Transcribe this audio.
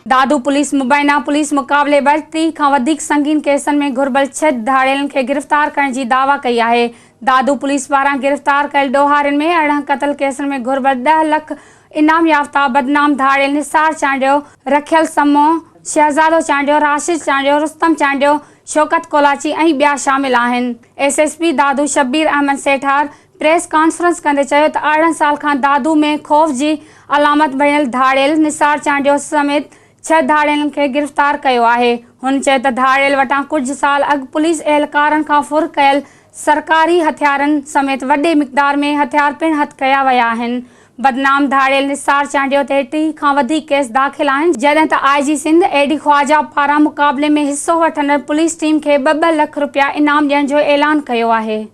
दादू police मुबैना police मुक़ाबले 30 खां वधीक संगीन केसनि में घुर्बल 6 धाड़ेलनि खे गिरफ़्तार करण जी दावा कई आहे। दादू पुलिस पारां गिरफ़्तार कयल ॾोहारियुनि में अरिड़हं क़त्ल केसनि में घुर्बल 10 लाख इनाम याफ़्ता बदनाम धाड़ेल निसार चांडियो, रखियल समो, शहज़ादो चांडियो, राशिद चांडियो, रुस्तम चांडियो, शौकत कोलाची ऐं ॿिया शामिल आहिनि। एसएसपी दादू शब्बीर अहमद सेठार प्रेस कॉन्फ्रेंस कंदे चयो त 18 साल खां दादू में ख़ौफ़ जी अलामत बणियल धाड़ेल निसार चांडियो समेत 6 धाड़ेलनि खे गिरफ़्तार कयो आहे। हुन चयो त धाड़ेल वटां कुझु साल अॻु पुलिस एहलकारनि खां फुर कयल सरकारी हथियारनि समेत वॾे मिक़दार में हथियार पिणु हथ कया विया आहिनि। बदनाम धाड़ेल निसार चांडियो ते 30 खां वधीक केस दाख़िल आहिनि, जॾहिं त आईजी सिंध एडी ख्वाजा पारां मुक़ाबले में हिसो वठंदड़ पुलिस टीम खे 2-2 लख रुपया इनाम ॾियण जो ऐलान कयो आहे।